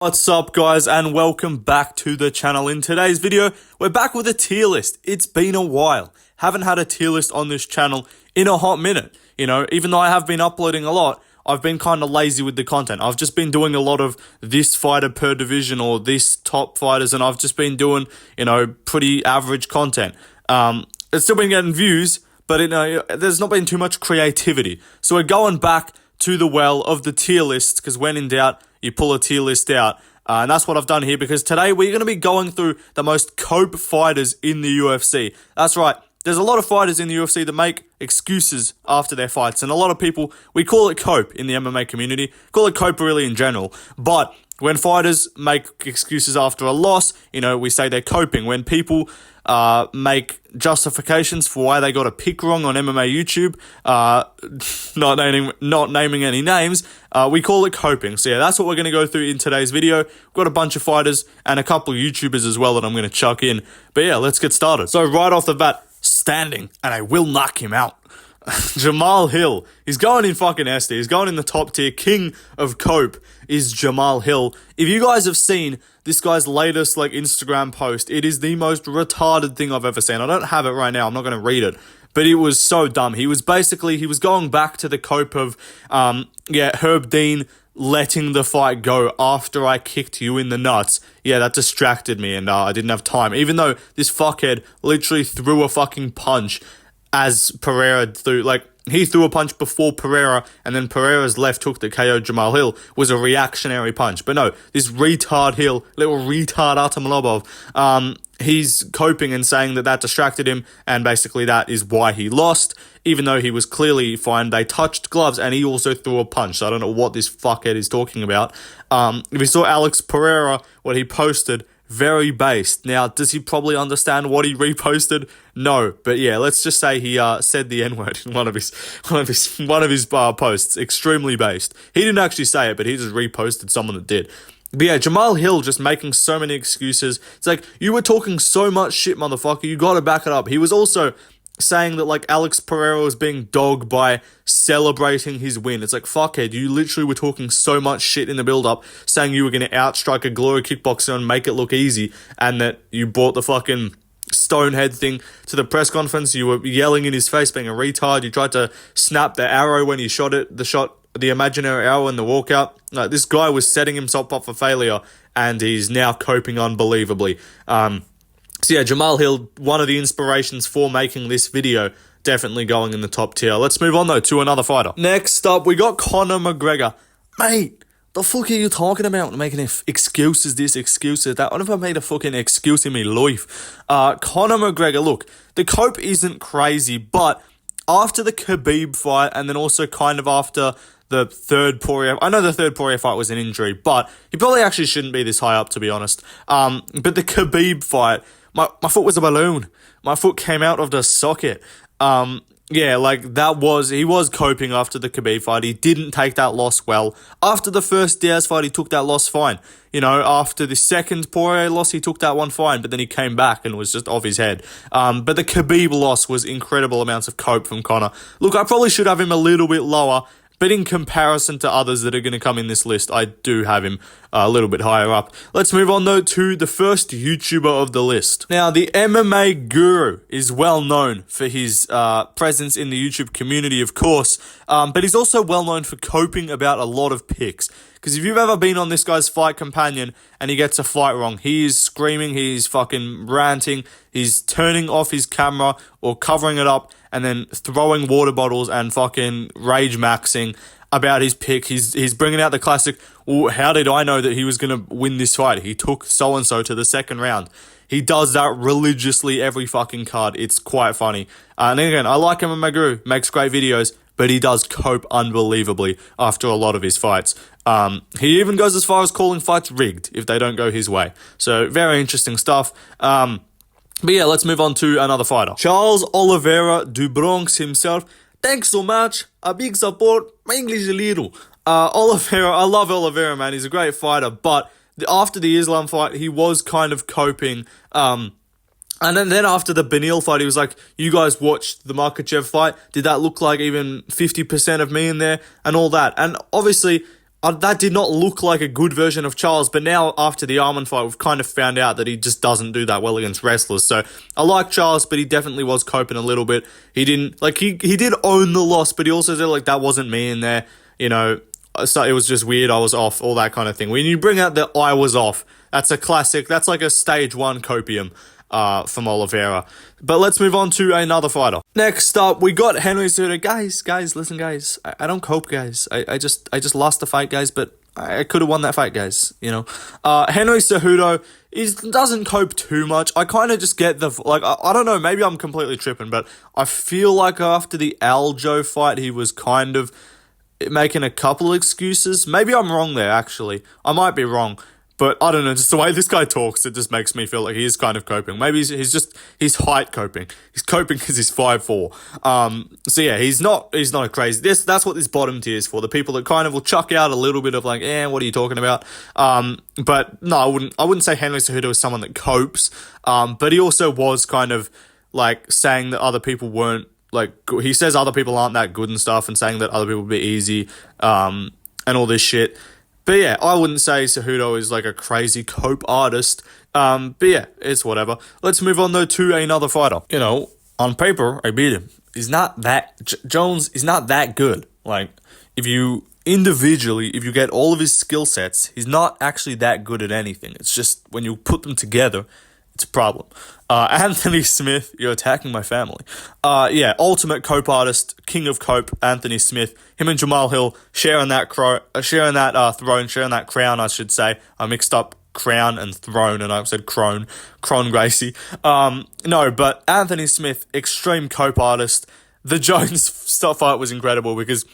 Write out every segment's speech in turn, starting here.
What's up, guys, and welcome back to the channel. In today's video, we're back with a tier list. It's been a while. Haven't had a tier list on this channel in a hot minute. You know, even though I have been uploading a lot, I've been kind of lazy with the content. I've just been doing a lot of this fighter per division or this top fighters, and I've just been doing, pretty average content. It's still been getting views, but there's not been too much creativity. So we're going back to the well of the tier lists, because when in doubt, you pull a tier list out. And that's what I've done here, because today we're going to be going through the most cope fighters in the UFC. That's right. There's a lot of fighters in the UFC that make excuses after their fights. And a lot of people, we call it cope in the MMA community. Call it cope really in general. But when fighters make excuses after a loss, we say they're coping. When people make justifications for why they got a pick wrong on MMA YouTube, not naming any names, we call it coping. So yeah, that's what we're going to go through in today's video. We've got a bunch of fighters and a couple of YouTubers as well that I'm going to chuck in. But yeah, let's get started. So right off the bat, standing, and I will knock him out. Jamal Hill. He's going in fucking SD. He's going in the top tier. King of cope is Jamal Hill. If you guys have seen this guy's latest Instagram post, it is the most retarded thing I've ever seen. I don't have it right now. I'm not going to read it. But it was so dumb. He was going back to the cope of, Herb Dean letting the fight go after I kicked you in the nuts. Yeah, that distracted me and I didn't have time. Even though this fuckhead literally threw a fucking punch as Pereira threw, he threw a punch before Pereira, and then Pereira's left hook that KO'd Jamal Hill was a reactionary punch. But no, this retard Hill, little retard Atamalobov, he's coping and saying that distracted him, and basically that is why he lost, even though he was clearly fine. They touched gloves, and he also threw a punch, so I don't know what this fuckhead is talking about. If you saw Alex Pereira, what he posted, very based. Now, does he probably understand what he reposted? No, but yeah, let's just say he said the N-word in one of his posts. Extremely based. He didn't actually say it, but he just reposted someone that did. But yeah, Jamal Hill just making so many excuses. It's like, you were talking so much shit, motherfucker. You gotta back it up. He was also saying that Alex Pereira was being dogged by celebrating his win. It's like, fuckhead, you literally were talking so much shit in the build-up, saying you were going to outstrike a glory kickboxer and make it look easy, and that you brought the fucking stonehead thing to the press conference. You were yelling in his face, being a retard. You tried to snap the arrow when he shot it, the imaginary arrow in the walkout. This guy was setting himself up for failure, and he's now coping unbelievably. So yeah, Jamal Hill, one of the inspirations for making this video, definitely going in the top tier. Let's move on, though, to another fighter. Next up, we got Conor McGregor. Mate, the fuck are you talking about? Making excuses this, excuses that. What if I made a fucking excuse in my life? Conor McGregor, look, the cope isn't crazy, but after the Khabib fight, and then also kind of after the third Poirier, I know the third Poirier fight was an injury, but he probably actually shouldn't be this high up, to be honest. But the Khabib fight, my foot was a balloon. My foot came out of the socket. He was coping after the Khabib fight. He didn't take that loss well. After the first Diaz fight, he took that loss fine. After the second Poirier loss, he took that one fine, but then he came back and was just off his head. But the Khabib loss was incredible amounts of cope from Conor. Look, I probably should have him a little bit lower, but in comparison to others that are going to come in this list, I do have him a little bit higher up. Let's move on, though, to the first YouTuber of the list. Now, the MMA guru is well known for his presence in the YouTube community, of course, but he's also well known for coping about a lot of picks. Because if you've ever been on this guy's Fight Companion and he gets a fight wrong, he is screaming, he's fucking ranting, he's turning off his camera or covering it up and then throwing water bottles and fucking rage maxing about his pick. He's bringing out the classic, well, how did I know that he was going to win this fight? He took so-and-so to the second round. He does that religiously every fucking card. It's quite funny. And again, I like him, my guru, makes great videos, but he does cope unbelievably after a lot of his fights. He even goes as far as calling fights rigged if they don't go his way. So very interesting stuff. But yeah, let's move on to another fighter. Charles Oliveira du Bronx himself. Thanks so much. A big support. My English is a little. Oliveira, I love Oliveira, man. He's a great fighter. But after the Islam fight, he was kind of coping. And then after the Benil fight, he was like, you guys watched the Makhachev fight? Did that look like even 50% of me in there? And all that. And obviously, that did not look like a good version of Charles, but now after the Arman fight, we've kind of found out that he just doesn't do that well against wrestlers. So I like Charles, but he definitely was coping a little bit. He didn't, like, he did own the loss, but he also said, like, that wasn't me in there, you know, so it was just weird, I was off, all that kind of thing. When you bring out the I was off, that's a classic, that's like a stage 1 copium from Oliveira. But let's move on to another fighter. Next up, we got Henry Cejudo. Guys, listen, guys. I don't cope, guys. I just lost the fight, guys, but I could have won that fight, guys, you know. Henry Cejudo doesn't cope too much. I kind of just get I don't know, maybe I'm completely tripping, but I feel like after the Aljo fight, he was kind of making a couple excuses. Maybe I'm wrong there, actually. I might be wrong. But I don't know, just the way this guy talks, it just makes me feel like he is kind of coping. Maybe he's height coping. He's coping because he's 5'4". So yeah, he's not a crazy. That's what this bottom tier is for. The people that kind of will chuck out a little bit of like, what are you talking about? But no, I wouldn't say Henry Cejudo is someone that copes. But he also was kind of like saying that other people weren't like, he says other people aren't that good and stuff, and saying that other people would be easy, and all this shit. But yeah, I wouldn't say Cejudo is like a crazy cope artist. But yeah, it's whatever. Let's move on though to another fighter. You know, on paper, I beat him. Jones is not that good. Like, if you get all of his skill sets, he's not actually that good at anything. It's just when you put them together, it's a problem. Anthony Smith, you're attacking my family. Yeah, ultimate cope artist, king of cope, Anthony Smith. Him and Jamal Hill sharing that throne, sharing that crown, I should say. I mixed up crown and throne, and I said Kron Gracie. No, but Anthony Smith, extreme cope artist. The Jones fight was incredible because,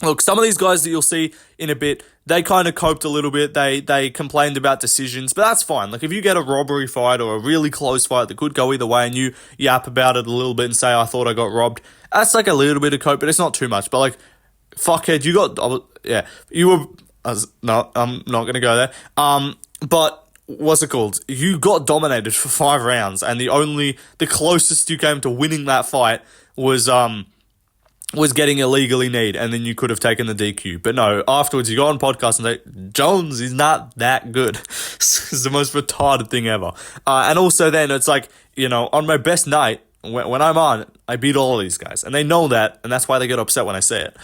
look, some of these guys that you'll see in a bit, they kind of coped a little bit. They complained about decisions, but that's fine. Like, if you get a robbery fight or a really close fight that could go either way and you yap about it a little bit and say, I thought I got robbed, that's like a little bit of cope, but it's not too much. But like, fuckhead, no, I'm not going to go there. But what's it called? You got dominated for 5 rounds, and the closest you came to winning that fight was getting illegally kneed, and then you could have taken the DQ. But no, afterwards you go on podcast and say, Jones is not that good. It's the most retarded thing ever. And also then it's like, you know, on my best night, when I'm on, I beat all of these guys. And they know that, and that's why they get upset when I say it.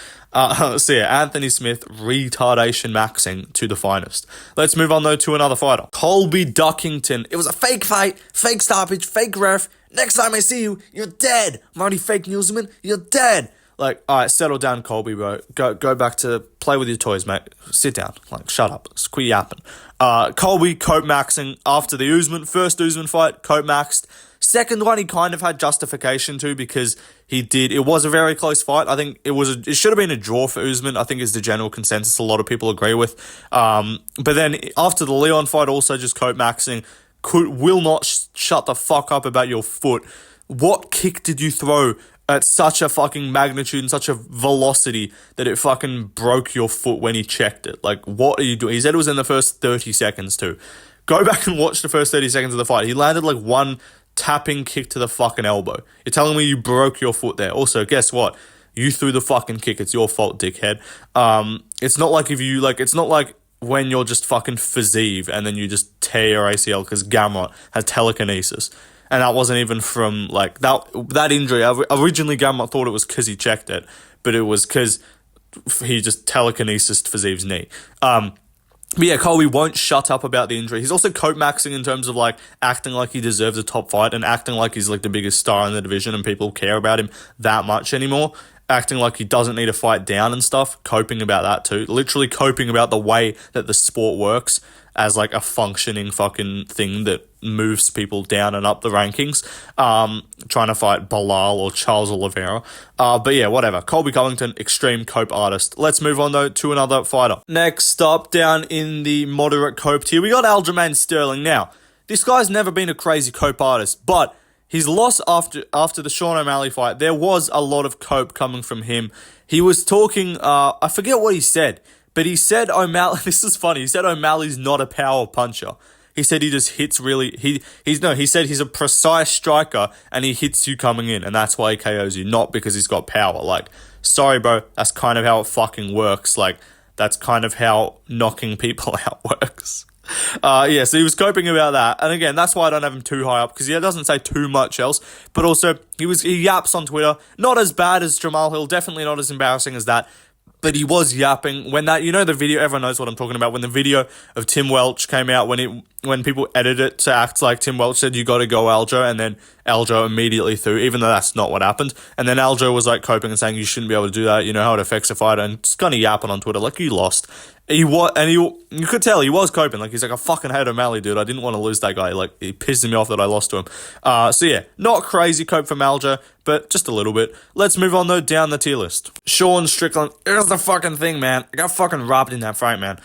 So yeah, Anthony Smith, retardation maxing to the finest. Let's move on though to another fighter. Colby Duckington. It was a fake fight, fake stoppage, fake ref. Next time I see you, you're dead. Marty Fake Newsman, you're dead. Like, all right, settle down, Colby, bro. Go back to play with your toys, mate. Sit down. Like, shut up. Quit yapping. Colby, cope maxing after the Usman. First Usman fight, cope maxed. Second one, he kind of had justification to, because it was a very close fight. I think it should have been a draw for Usman, I think is the general consensus a lot of people agree with. But then after the Leon fight, also just cope maxing. Will not shut the fuck up about your foot. What kick did you throw at such a fucking magnitude and such a velocity that it fucking broke your foot when he checked it? Like, what are you doing? He said it was in the first 30 seconds too. Go back and watch the first 30 seconds of the fight. He landed like one tapping kick to the fucking elbow. You're telling me you broke your foot there. Also, guess what? You threw the fucking kick. It's your fault, dickhead. It's not like when you're just fucking Fazeev and then you just tear your ACL because Gamrot has telekinesis. And that wasn't even from, like, that injury. Originally, Gamrot thought it was because he checked it, but it was because he just telekinesis Fazeev's knee. But yeah, Colby won't shut up about the injury. He's also cope-maxing in terms of, like, acting like he deserves a top fight and acting like he's, like, the biggest star in the division and people care about him that much anymore. Acting like he doesn't need to fight down and stuff. Coping about that, too. Literally coping about the way that the sport works as, like, a functioning fucking thing that moves people down and up the rankings, trying to fight Bilal or Charles Oliveira. But yeah, whatever. Colby Covington, extreme cope artist. Let's move on though to another fighter. Next up, down in the moderate cope tier, we got Aljamain Sterling. Now, this guy's never been a crazy cope artist, but his loss after the Sean O'Malley fight, there was a lot of cope coming from him. He was talking, I forget what he said, but he said O'Malley, this is funny, he said O'Malley's not a power puncher. He said he just hits really, he said he's a precise striker and he hits you coming in and that's why he KOs you, not because he's got power. Like, sorry bro, that's kind of how it fucking works. Like, that's kind of how knocking people out works. So he was coping about that, and again, that's why I don't have him too high up, because he doesn't say too much else, but also, he yaps on Twitter, not as bad as Jamal Hill, definitely not as embarrassing as that, but he was yapping when that, the video, everyone knows what I'm talking about, when the video of Tim Welch came out, when people edited it to act like Tim Welch said, you gotta go Aljo, and then Aljo immediately threw, even though that's not what happened, and then Aljo was like coping and saying, you shouldn't be able to do that, you know how it affects a fighter, and just kind of yapping on Twitter, like, you lost. You could tell he was coping, like, he's like, I fucking hate O'Malley, dude, I didn't want to lose that guy, like, it pissed me off that I lost to him. Not crazy cope from Aljo, but just a little bit. Let's move on, though, down the tier list. Sean Strickland, here's the fucking thing, man, I got fucking robbed in that fight, man.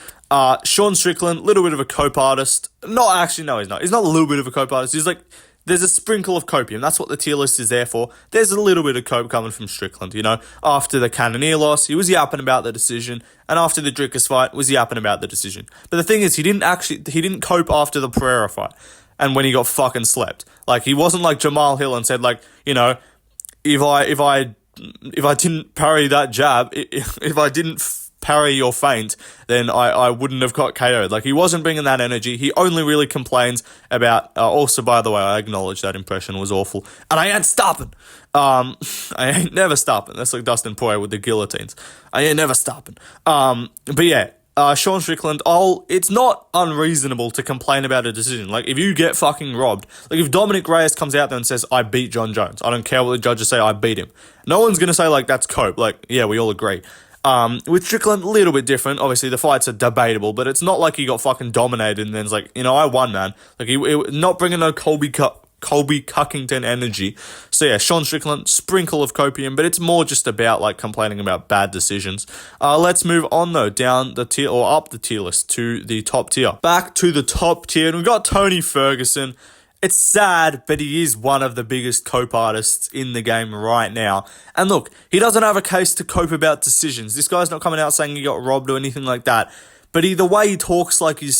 Sean Strickland, little bit of a cope artist, he's not a little bit of a cope artist, he's like, there's a sprinkle of copium. That's what the tier list is there for. There's a little bit of cope coming from Strickland, After the Cannonier loss, he was yapping about the decision. And after the Drickus fight, was yapping about the decision. But the thing is, he didn't cope after the Pereira fight. And when he got fucking slept. Like, he wasn't like Jamal Hill and said, like, if I didn't parry that jab, if I didn't parry your feint, then I wouldn't have got KO'd. Like, he wasn't bringing that energy. He only really complains about, also, by the way, I acknowledge that impression was awful. And I ain't stopping. I ain't never stopping. That's like Dustin Poirier with the guillotines. I ain't never stopping. Sean Strickland, it's not unreasonable to complain about a decision. Like, if you get fucking robbed, like, if Dominic Reyes comes out there and says, I beat John Jones, I don't care what the judges say, I beat him. No one's going to say, like, that's cope. Like, yeah, we all agree. With Strickland, a little bit different. Obviously, the fights are debatable, but it's not like he got fucking dominated and then it's like, I won, man. Like, he not bringing no Colby Cuckington energy. So yeah, Sean Strickland, sprinkle of copium, but it's more just about, like, complaining about bad decisions. Let's move on, though, down the tier, or up the tier list to the top tier. Back to the top tier, and we've got Tony Ferguson. It's sad, but he is one of the biggest cope artists in the game right now. And look, he doesn't have a case to cope about decisions. This guy's not coming out saying he got robbed or anything like that. But the way he talks, like, he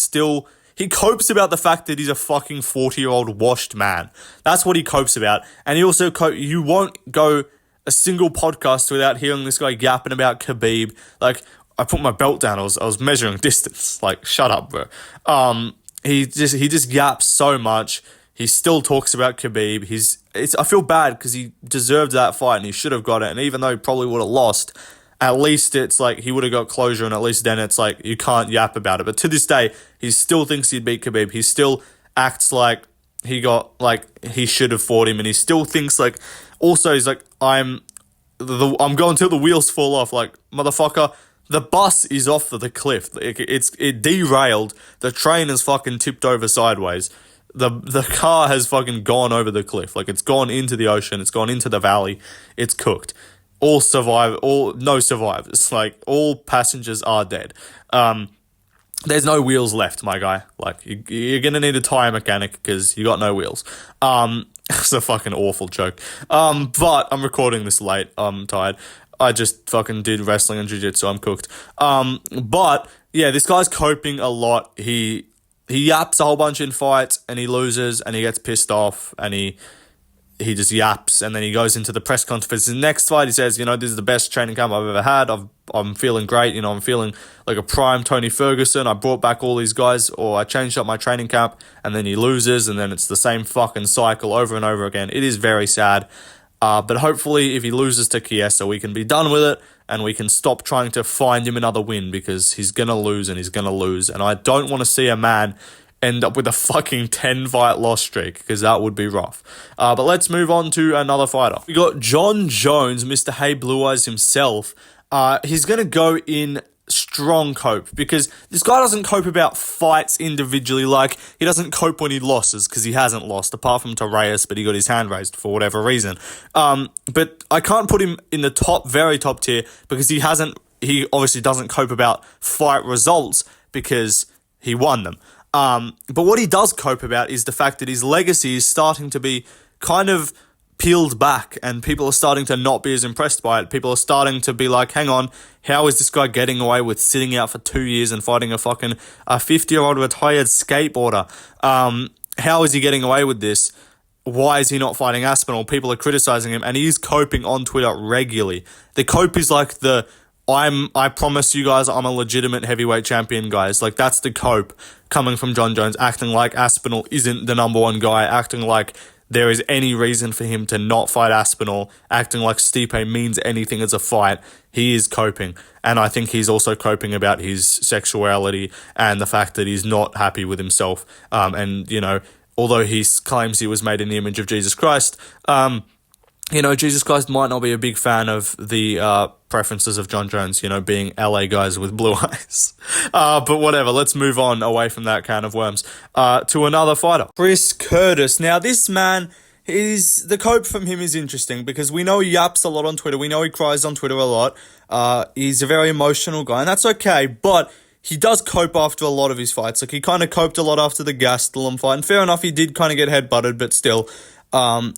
copes about the fact that he's a fucking 40-year-old washed man. That's what he copes about. And he also you won't go a single podcast without hearing this guy yapping about Khabib. Like, I put my belt down, I was measuring distance. Like, shut up, bro. He just yaps so much. He still talks about Khabib. I feel bad because he deserved that fight and he should have got it. And even though he probably would have lost, at least it's like he would have got closure, and at least then it's like you can't yap about it. But to this day, he still thinks he'd beat Khabib. He still acts like he should have fought him, and he still thinks like. Also, he's like, I'm going till the wheels fall off. Like, motherfucker, the bus is off the cliff. It derailed. The train is fucking tipped over sideways. The car has fucking gone over the cliff. Like, it's gone into the ocean. It's gone into the valley. It's cooked. No survivors. Like, all passengers are dead. There's no wheels left, my guy. Like, you're gonna need a tire mechanic because you got no wheels. It's a fucking awful joke. But I'm recording this late. I'm tired. I just fucking did wrestling and jiu-jitsu. I'm cooked. But yeah, this guy's coping a lot. He yaps a whole bunch in fights, and he loses, and he gets pissed off, and he just yaps, and then he goes into the press conference. In the next fight, he says, this is the best training camp I've ever had. I'm feeling great. I'm feeling like a prime Tony Ferguson. I brought back all these guys, or I changed up my training camp, and then he loses, and then it's the same fucking cycle over and over again. It is very sad. But hopefully, if he loses to Chiesa, we can be done with it, and we can stop trying to find him another win, because he's going to lose, and he's going to lose. And I don't want to see a man end up with a fucking 10-fight loss streak, because that would be rough. But let's move on to another fighter. We got John Jones, Mr. Hey Blue Eyes himself. He's going to go in strong cope, because this guy doesn't cope about fights individually. Like, he doesn't cope when he losses, because he hasn't lost, apart from to Reyes, but he got his hand raised for whatever reason. But I can't put him in the very top tier, because he obviously doesn't cope about fight results, because he won them. But what he does cope about is the fact that his legacy is starting to be kind of peeled back, and people are starting to not be as impressed by it. People are starting to be like, hang on, how is this guy getting away with sitting out for 2 years and fighting a 50-year-old retired skateboarder? How is he getting away with this? Why is he not fighting Aspinall? People are criticizing him, and he is coping on Twitter regularly. The cope is like the I promise you guys, I'm a legitimate heavyweight champion, guys. Like, that's the cope coming from Jon Jones, acting like Aspinall isn't the number one guy, acting like there is any reason for him to not fight Aspinall, acting like Stipe means anything as a fight. He is coping. And I think he's also coping about his sexuality and the fact that he's not happy with himself. And, you know, although he claims he was made in the image of Jesus Christ, you know, Jesus Christ might not be a big fan of the preferences of Jon Jones, you know, being LA guys with blue eyes. But whatever, let's move on away from that can of worms to another fighter. Chris Curtis. Now, this man, the cope from him is interesting because we know he yaps a lot on Twitter. We know he cries on Twitter a lot. He's a very emotional guy, and that's okay, but he does cope after a lot of his fights. Like, he kind of coped a lot after the Gastelum fight, and fair enough, he did kind of get headbutted, but still...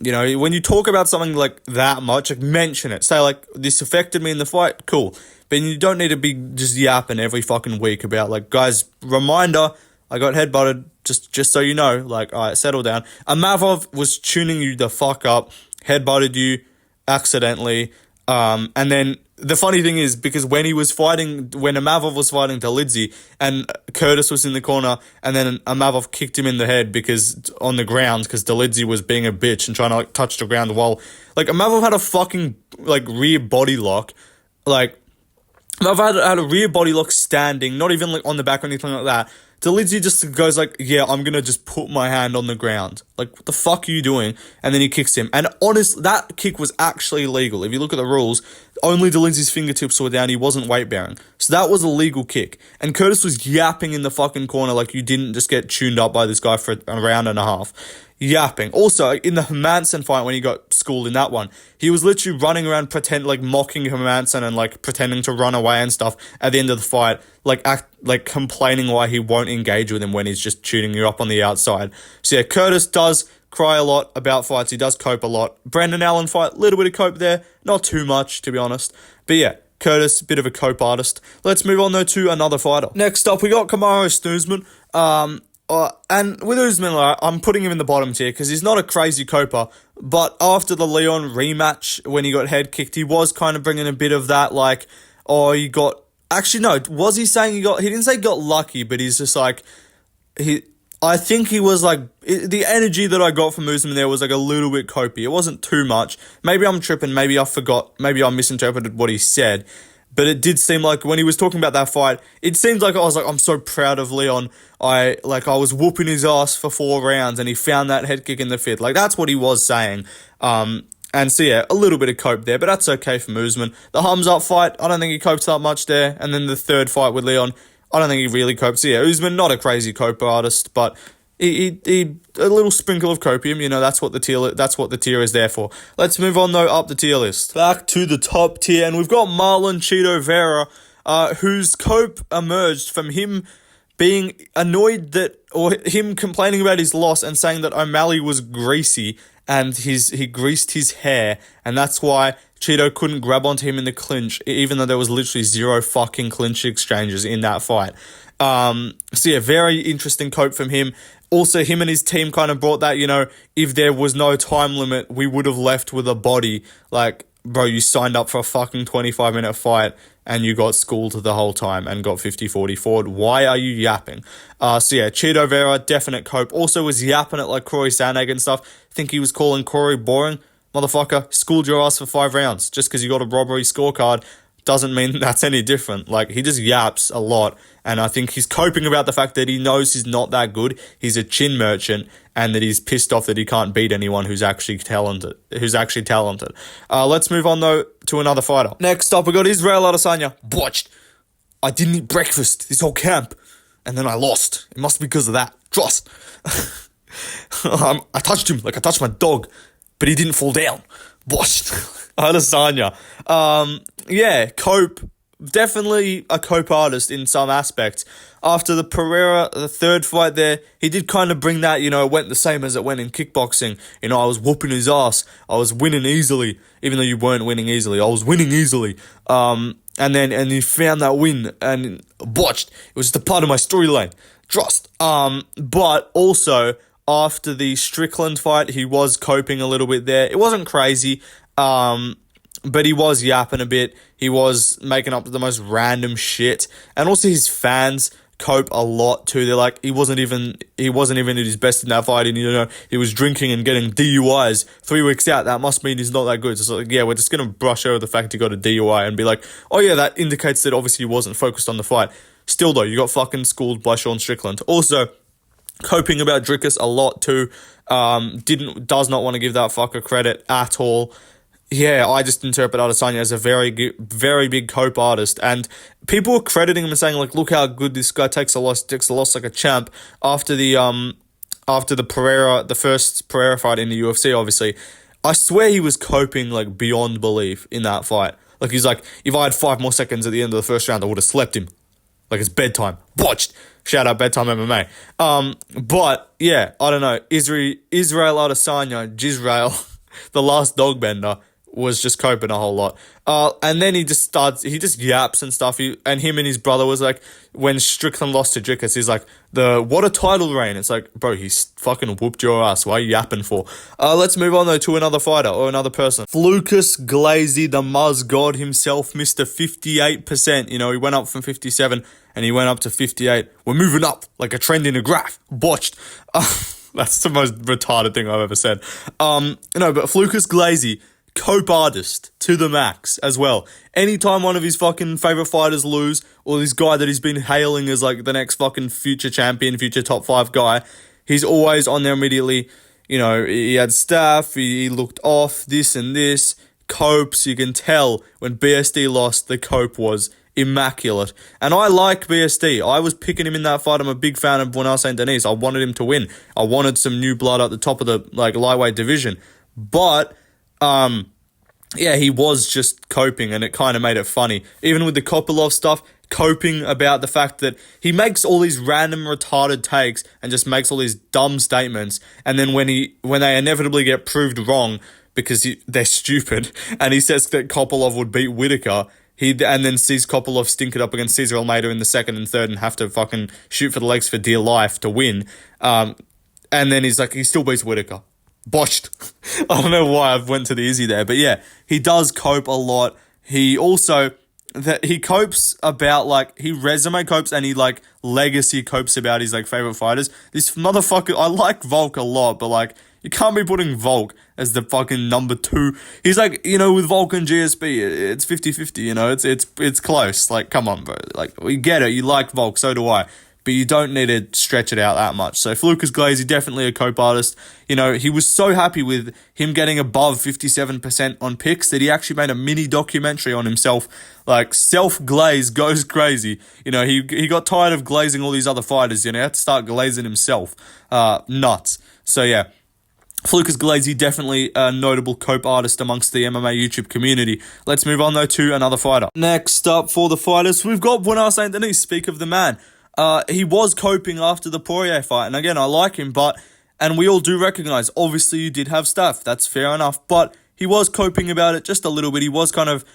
you know, when you talk about something like that much, like, mention it. Say, like, this affected me in the fight, cool. But you don't need to be just yapping every fucking week about, like, guys, reminder, I got headbutted, just so you know, like, all right, settle down. Amavov was tuning you the fuck up, headbutted you accidentally, and then the funny thing is, because when Amavov was fighting Dolidze and Curtis was in the corner, and then Amavov kicked him in the head on the ground because Dolidze was being a bitch and trying to, like, touch the ground while, like, Amavov had a fucking, like, rear body lock, like, Amavov had a rear body lock standing, not even, like, on the back or anything like that. Dolidze just goes like, yeah, I'm gonna just put my hand on the ground. Like, what the fuck are you doing? And then he kicks him. And honestly, that kick was actually illegal. If you look at the rules, only Dolidze's fingertips were down. He wasn't weight bearing. So that was a legal kick. And Curtis was yapping in the fucking corner like you didn't just get tuned up by this guy for a round and a half. Yapping. Also, in the Hermansson fight when he got schooled in that one, he was literally running around mocking Hermansson and, like, pretending to run away and stuff at the end of the fight, like complaining why he won't engage with him when he's just tuning you up on the outside. So yeah, Curtis does cry a lot about fights. He does cope a lot. Brendan Allen fight, a little bit of cope there. Not too much, to be honest. But yeah, Curtis, bit of a cope artist. Let's move on, though, to another fighter. Next up, we got Kamaru Usman. And with Usman, I'm putting him in the bottom tier because he's not a crazy coper, but after the Leon rematch, when he got head kicked, he was kind of bringing a bit of that, like, oh, he got... Actually, no, was he saying he didn't say he got lucky, but he's just like... I think he was like... The energy that I got from Usman there was like a little bit copy. It wasn't too much. Maybe I'm tripping, maybe I forgot, maybe I misinterpreted what he said. But it did seem like when he was talking about that fight, it seemed like I was like, I'm so proud of Leon. I was whooping his ass for 4 rounds and he found that head kick in the 5th. Like, that's what he was saying. And so, yeah, a little bit of cope there, but that's okay for Usman. The Hums Up fight, I don't think he coped that much there. And then the third fight with Leon, I don't think he really coped. So, yeah, Usman, not a crazy cope artist, but he a little sprinkle of copium, you know, that's what the tier is there for. Let's move on, though, up the tier list. Back to the top tier, and we've got Marlon Cheeto Vera, whose cope emerged from him being annoyed or him complaining about his loss and saying that O'Malley was greasy and he greased his hair, and that's why Cheeto couldn't grab onto him in the clinch, even though there was literally 0 fucking clinch exchanges in that fight. So yeah, very interesting cope from him. Also, him and his team kind of brought that, you know, if there was no time limit, we would have left with a body. Like, bro, you signed up for a fucking 25-minute fight and you got schooled the whole time and got 50-40 forward. Why are you yapping? So yeah, Cheeto Vera, definite cope. Also was yapping at, like, Corey Sandhagen and stuff. Think he was calling Corey boring. Motherfucker, schooled your ass for 5 rounds. Just because you got a robbery scorecard doesn't mean that's any different. Like, he just yaps a lot, and I think he's coping about the fact that he knows he's not that good. He's a chin merchant, and that he's pissed off that he can't beat anyone who's actually talented. Let's move on, though, to another fighter. Next up, we got Israel Adesanya. Botched. I didn't eat breakfast this whole camp, and then I lost. It must be because of that. Trust. I touched him like I touched my dog, but he didn't fall down. Botched. Adesanya. Yeah, cope. Definitely a cope artist in some aspects. After the Pereira, the third fight there, he did kind of bring that, you know, it went the same as it went in kickboxing. You know, I was whooping his ass. I was winning easily, even though you weren't winning easily. I was winning easily. And he found that win and botched. It was just a part of my storyline. Trust. But also, after the Strickland fight, he was coping a little bit there. It wasn't crazy. But he was yapping a bit. He was making up the most random shit. And also his fans cope a lot too. They're like, he wasn't even at his best in that fight, and he was drinking and getting DUIs 3 weeks out. That must mean he's not that good. So it's like, yeah, we're just gonna brush over the fact he got a DUI and be like, oh yeah, that indicates that obviously he wasn't focused on the fight. Still though, you got fucking schooled by Sean Strickland. Also, coping about Drickus a lot too. Does not want to give that fucker credit at all. Yeah, I just interpret Adesanya as a very big cope artist, and people were crediting him and saying like, look how good this guy takes a loss like a champ after the first Pereira fight in the UFC. Obviously, I swear he was coping like beyond belief in that fight. Like he's like, if I had 5 more seconds at the end of the first round, I would have slept him. Like it's bedtime. Botched. Shout out Bedtime MMA. But yeah, I don't know. Israel Adesanya, Jisrael, the last dog bender, was just coping a whole lot. And then he just yaps and stuff. Him and his brother was like, when Strickland lost to Drickus, he's like, what a title reign. It's like, bro, he's fucking whooped your ass. Why are you yapping for? Let's move on though to another fighter or another person. Lucas Glazy, the Muzz God himself, Mr. 58%. He went up from 57 and he went up to 58. We're moving up like a trend in a graph. Botched. That's the most retarded thing I've ever said. But Lucas Glazy, cope artist to the max as well. Anytime one of his fucking favorite fighters lose, or this guy that he's been hailing as like the next fucking future champion, future top 5 guy, he's always on there immediately. He had staph, he looked off, this and this, copes. You can tell when BSD lost, the cope was immaculate. And I like BSD. I was picking him in that fight. I'm a big fan of Buenos St. Denis. I wanted him to win. I wanted some new blood at the top of the lightweight division. But yeah, he was just coping, and it kind of made it funny. Even with the Kopylov stuff, coping about the fact that he makes all these random retarded takes and just makes all these dumb statements, and then when they inevitably get proved wrong because they're stupid, and he says that Kopylov would beat Whitaker, and then sees Kopylov stink it up against Cesar Almeida in the second and third and have to fucking shoot for the legs for dear life to win, and then he's like, he still beats Whitaker. Botched. I don't know why I went to the Izzy there, but yeah, he does cope a lot. He also, he copes about, he resume copes and he, legacy copes about his, favorite fighters. This motherfucker, I like Volk a lot, but, you can't be putting Volk as the fucking number 2. He's with Volk and GSP, it's 50-50, it's close. Come on, bro. We get it. You like Volk, so do I. But you don't need to stretch it out that much. So for Lucas Glazy, definitely a cope artist. He was so happy with him getting above 57% on picks that he actually made a mini documentary on himself. Self-glaze goes crazy. He got tired of glazing all these other fighters. He had to start glazing himself. Nuts. So yeah. Lucas Glazy, definitely a notable cope artist amongst the MMA YouTube community. Let's move on though to another fighter. Next up for the fighters, we've got Buenos St. Denis, speak of the man. He was coping after the Poirier fight, and again, I like him, and we all do recognize, obviously you did have staph, that's fair enough, but he was coping about it just a little bit. He was kind of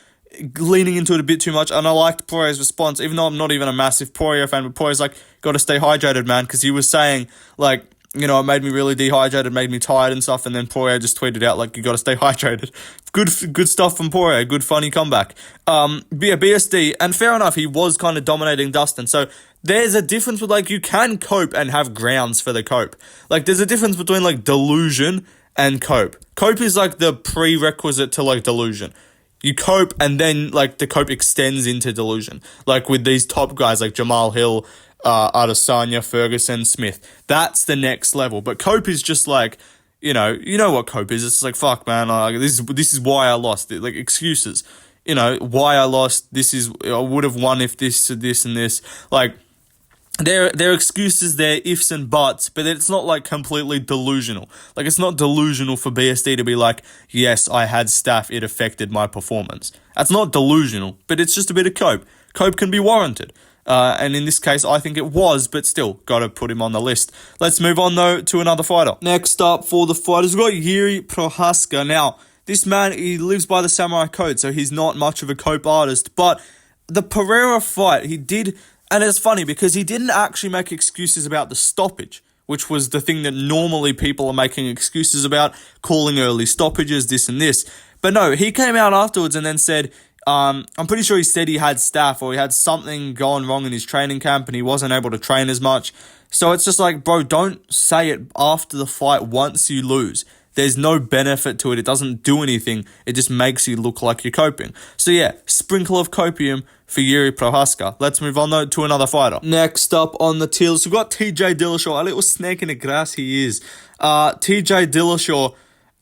leaning into it a bit too much, and I liked Poirier's response, even though I'm not even a massive Poirier fan, but Poirier's gotta stay hydrated, man, because he was saying, it made me really dehydrated, made me tired and stuff, and then Poirier just tweeted out, you gotta stay hydrated. Good stuff from Poirier, good funny comeback. BSD, and fair enough, he was kind of dominating Dustin, so there's a difference with, you can cope and have grounds for the cope. There's a difference between, delusion and cope. Cope is, the prerequisite to, delusion. You cope, and then, the cope extends into delusion. With these top guys, Jamal Hill, Adesanya, Ferguson, Smith. That's the next level. But cope is just, you know what cope is. It's fuck, man, this is why I lost. Excuses. Why I lost. I would have won if this, and this. There are excuses, there ifs and buts, but it's not completely delusional. It's not delusional for BSD to be yes, I had staph, it affected my performance. That's not delusional, but it's just a bit of cope. Cope can be warranted. And in this case, I think it was, but still, gotta put him on the list. Let's move on, though, to another fighter. Next up for the fighters, we've got Yuri Prohaska. Now, this man, he lives by the Samurai Code, so he's not much of a cope artist, but the Pereira fight, he did. And it's funny because he didn't actually make excuses about the stoppage, which was the thing that normally people are making excuses about, calling early stoppages, this and this. But no, he came out afterwards and then said, I'm pretty sure he said he had staph or he had something gone wrong in his training camp and he wasn't able to train as much. So it's just like, bro, don't say it after the fight once you lose. There's no benefit to it. It doesn't do anything. It just makes you look like you're coping. So yeah, sprinkle of copium for Yuri Prohaska. Let's move on though to another fighter. Next up on the tiers, we've got TJ Dillashaw. A little snake in the grass he is. TJ Dillashaw,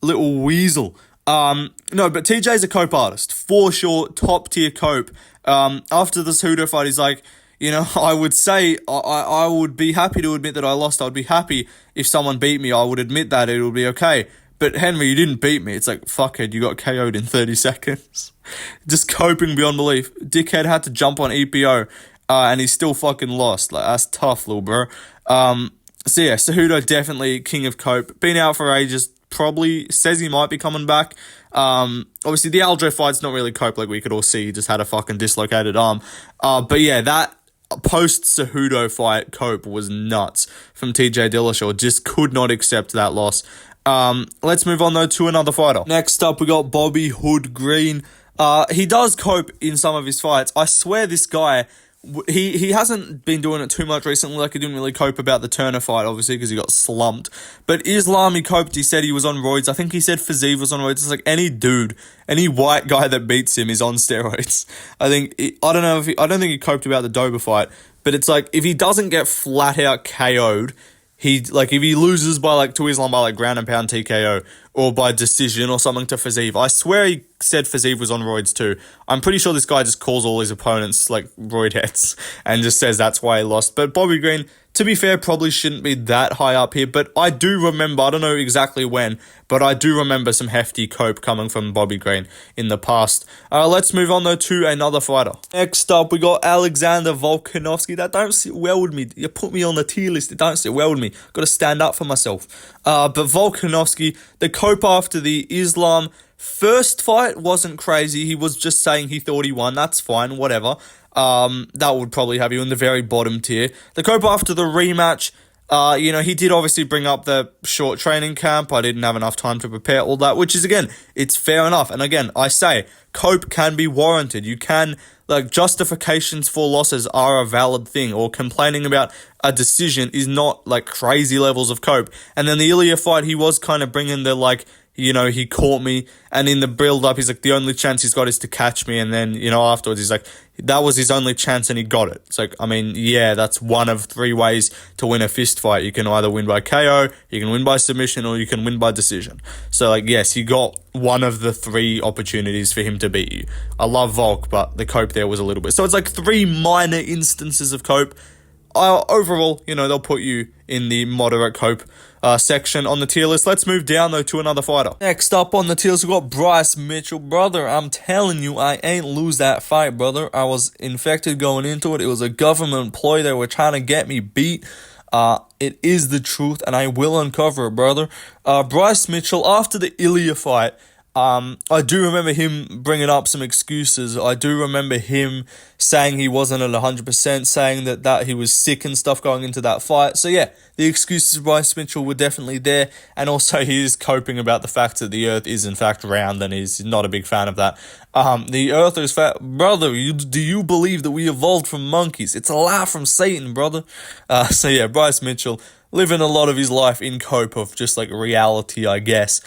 little weasel. No, but TJ's a cope artist. For sure, top tier cope. After the Cejudo fight, he's like, you know, I would say I would be happy to admit that I lost. I would be happy if someone beat me. I would admit that. It would be okay. But Henry, you didn't beat me. It's like, fuckhead, you got KO'd in 30 seconds. Just coping beyond belief. Dickhead had to jump on EPO, and he still fucking lost. Like, that's tough, little bro. So yeah, Cejudo definitely king of cope. Been out for ages. Probably says he might be coming back. Obviously the Aljo fight's not really cope, like we could all see. He just had a fucking dislocated arm. But yeah, that post Cejudo fight cope was nuts from TJ Dillashaw. Just could not accept that loss. Let's move on though to another fighter. Next up we got Bobby Hood Green. He does cope in some of his fights. I swear this guy, he hasn't been doing it too much recently. Like, he didn't really cope about the Turner fight, obviously, because he got slumped. But Islam, he coped. He said he was on roids. I think he said Fazeev was on roids. It's like any dude, any white guy that beats him is on steroids. I don't think he coped about the Dober fight, but it's like, if he doesn't get flat out KO'd, if he loses by to Islam by ground and pound TKO or by decision or something to Fazeev, I swear he said Fazeev was on roids too. I'm pretty sure this guy just calls all his opponents roid heads and just says that's why he lost. But Bobby Green, to be fair, probably shouldn't be that high up here, but I do remember, I don't know exactly when, but I do remember some hefty cope coming from Bobby Green in the past. Let's move on though to another fighter. Next up, we got Alexander Volkanovski. That don't sit well with me. You put me on the tier list, it don't sit well with me. Got to stand up for myself. But Volkanovski, the cope after the Islam first fight wasn't crazy. He was just saying he thought he won. That's fine, whatever. That would probably have you in the very bottom tier. The cope after the rematch, he did obviously bring up the short training camp. I didn't have enough time to prepare all that, which is, again, it's fair enough. And again, I say, cope can be warranted. You can, justifications for losses are a valid thing, or complaining about a decision is not, crazy levels of cope. And then the Ilya fight, he was kind of bringing the, he caught me, and in the build-up, he's like, the only chance he's got is to catch me, and then, afterwards, he's like, that was his only chance, and he got it. It's like, yeah, that's one of 3 ways to win a fist fight. You can either win by KO, you can win by submission, or you can win by decision. So, yes, you got one of the 3 opportunities for him to beat you. I love Volk, but the cope there was a little bit. So, it's 3 minor instances of cope. Overall, they'll put you in the moderate cope section on the tier list. Let's move down, though, to another fighter. Next up on the tier list, we've got Bryce Mitchell. Brother, I'm telling you, I ain't lose that fight, brother. I was infected going into it. It was a government ploy. They were trying to get me beat. It is the truth, and I will uncover it, brother. Bryce Mitchell, after the Ilya fight, I do remember him bringing up some excuses. I do remember him saying he wasn't at 100%, saying that he was sick and stuff going into that fight. So yeah, the excuses of Bryce Mitchell were definitely there. And also he is coping about the fact that the earth is in fact round, and he's not a big fan of that. The earth is fat. Brother, do you believe that we evolved from monkeys? It's a lie from Satan, brother. So yeah, Bryce Mitchell living a lot of his life in cope of just reality, I guess.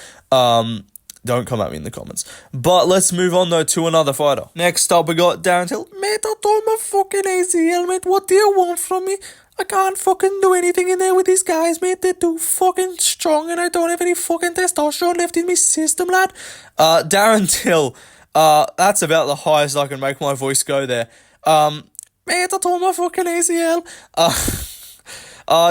Don't come at me in the comments. But let's move on, though, to another fighter. Next up, we got Darren Till. Mate, I tore my fucking ACL, mate. What do you want from me? I can't fucking do anything in there with these guys, mate. They're too fucking strong, and I don't have any fucking testosterone left in my system, lad. Darren Till. That's about the highest I can make my voice go there. Mate, I tore my fucking ACL.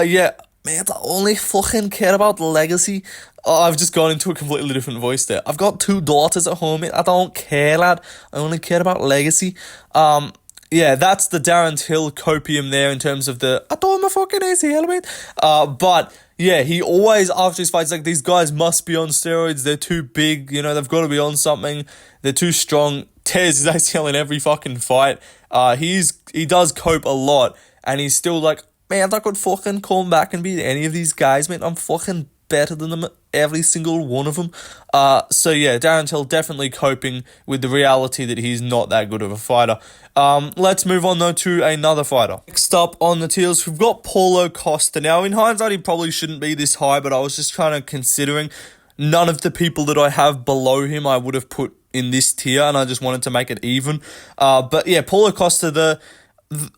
Yeah. Mate, I only fucking care about legacy. I've just gone into a completely different voice there. I've got 2 daughters at home, mate. I don't care, lad. I only care about legacy. Yeah, that's the Darren Till copium there in terms of the, I told my fucking ACL, mate. But, yeah, he always, after his fights, these guys must be on steroids. They're too big, they've got to be on something. They're too strong. Tears his ACL in every fucking fight. He does cope a lot, and he's still man, I could fucking come back and beat any of these guys, mate. I'm fucking better than them, every single one of them. So yeah, Darren Till definitely coping with the reality that he's not that good of a fighter. Let's move on though to another fighter. Next up on the tier list, we've got Paulo Costa. Now, in hindsight, he probably shouldn't be this high, but I was just kind of considering none of the people that I have below him I would have put in this tier, and I just wanted to make it even. But yeah, Paulo Costa,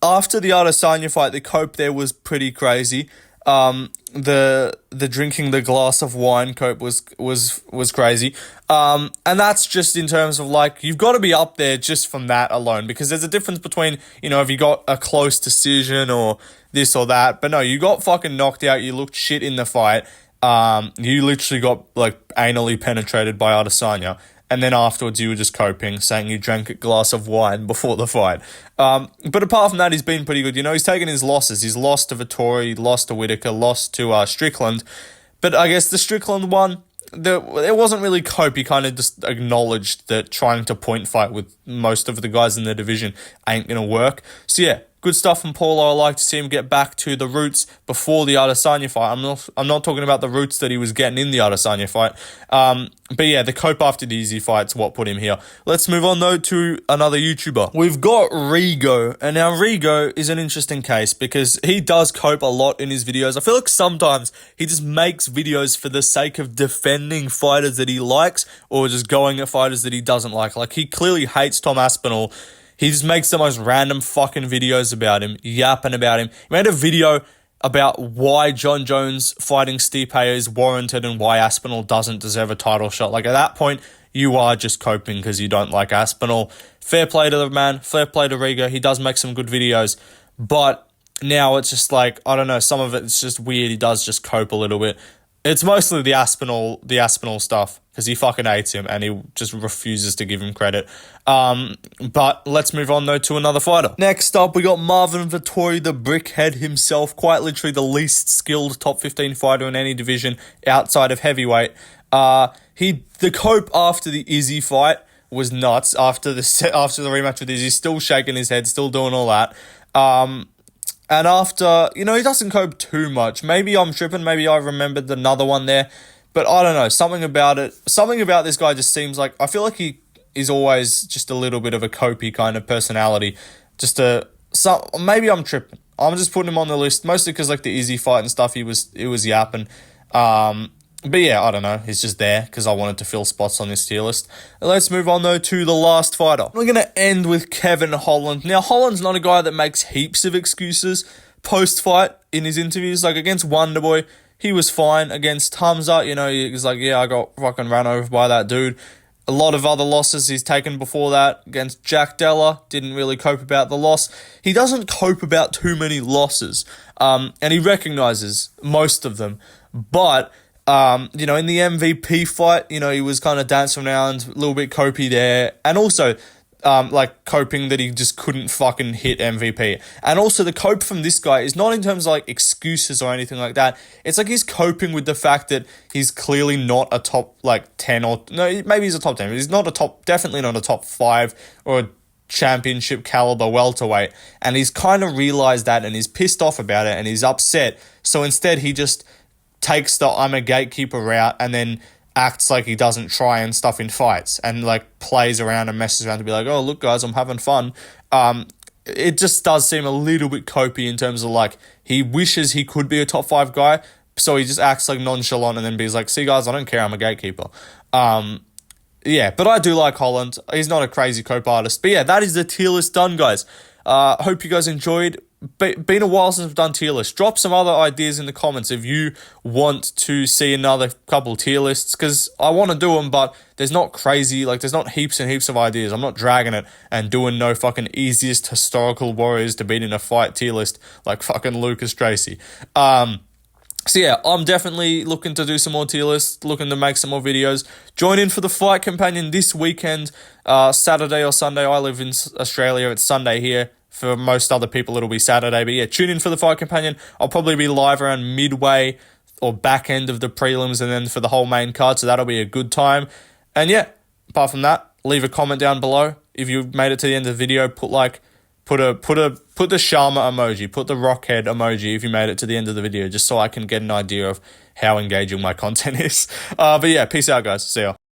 after the Adesanya fight, the cope there was pretty crazy. The drinking the glass of wine cope was crazy. And that's just in terms of like, you've got to be up there just from that alone, because there's a difference between, you know, if you got a close decision or this or that, but no, you got fucking knocked out, you looked shit in the fight. You literally got like anally penetrated by Adesanya. And then afterwards, you were just coping, saying you drank a glass of wine before the fight. But apart from that, he's been pretty good. You know, he's taken his losses. He's lost to Vettori, lost to Whittaker, lost to Strickland. But I guess the Strickland one, it wasn't really cope. He kind of just acknowledged that trying to point fight with most of the guys in the division ain't going to work. So yeah, good stuff from Paulo. I like to see him get back to the roots before the Adesanya fight. I'm not talking about the roots that he was getting in the Adesanya fight. But yeah, the cope after the easy fight's what put him here. Let's move on though to another YouTuber. We've got Rigo. And now Rigo is an interesting case because he does cope a lot in his videos. I feel like sometimes he just makes videos for the sake of defending fighters that he likes or just going at fighters that he doesn't like. Like, he clearly hates Tom Aspinall. He just makes the most random fucking videos about him, yapping about him. He made a video about why John Jones fighting Stipe is warranted and why Aspinall doesn't deserve a title shot. Like, at that point, you are just coping because you don't like Aspinall. Fair play to the man, fair play to Rigo. He does make some good videos, but now it's just like, I don't know, some of it's just weird. He does just cope a little bit. It's mostly the Aspinall stuff, because he fucking hates him and he just refuses to give him credit. But let's move on though to another fighter. Next up, we got Marvin Vettori, the brickhead himself, quite literally the least skilled top 15 fighter in any division outside of heavyweight. The cope after the Izzy fight was nuts. After the rematch with Izzy, still shaking his head, still doing all that. And after, you know, he doesn't cope too much. Maybe I'm tripping. Maybe I remembered another one there. But I don't know. Something about this guy just seems like, I feel like he is always just a little bit of a copey kind of personality. Maybe I'm tripping. I'm just putting him on the list, mostly because like the Izzy fight and stuff, it was yapping. But yeah, I don't know. He's just there because I wanted to fill spots on this tier list. Let's move on, though, to the last fighter. We're going to end with Kevin Holland. Now, Holland's not a guy that makes heaps of excuses post-fight in his interviews. Like, against Wonderboy, he was fine. Against Hamza, you know, he was like, yeah, I got fucking ran over by that dude. A lot of other losses he's taken before that. Against Jack Della, didn't really cope about the loss. He doesn't cope about too many losses. And he recognizes most of them. But you know, in the MVP fight, you know, he was kind of dancing around, a little bit copey there. And also, like, coping that he just couldn't fucking hit MVP. And also, the cope from this guy is not in terms of, like, excuses or anything like that. It's like he's coping with the fact that he's clearly not a top, like, 10 or... No, maybe he's a top 10, but he's not definitely not a top 5 or a championship caliber welterweight. And he's kind of realized that, and he's pissed off about it, and he's upset. So instead, he just takes the I'm a gatekeeper route and then acts like he doesn't try and stuff in fights and like plays around and messes around to be like, oh, look guys, I'm having fun. It just does seem a little bit copey in terms of like, he wishes he could be a top 5 guy, so he just acts like nonchalant and then be like, see guys, I don't care, I'm a gatekeeper. Yeah, but I do like Holland. He's not a crazy cope artist. But yeah, that is the tier list done, guys. Hope you guys enjoyed. Been a while since I've done tier lists. Drop some other ideas in the comments if you want to see another couple tier lists, because I want to do them, but there's not heaps and heaps of ideas. I'm not dragging it and doing no fucking easiest historical warriors to beat in a fight tier list like fucking Lucas Tracy. So yeah, I'm definitely looking to do some more tier lists, looking to make some more videos. Join in for the Fight Companion this weekend, Saturday or Sunday. I live in Australia, it's Sunday here. For most other people, it'll be Saturday. But yeah, tune in for the Fight Companion. I'll probably be live around midway or back end of the prelims and then for the whole main card. So that'll be a good time. And yeah, apart from that, leave a comment down below. If you made it to the end of the video, put a put the Sharma emoji, put the rock head emoji if you made it to the end of the video, just so I can get an idea of how engaging my content is. But yeah, peace out, guys. See ya.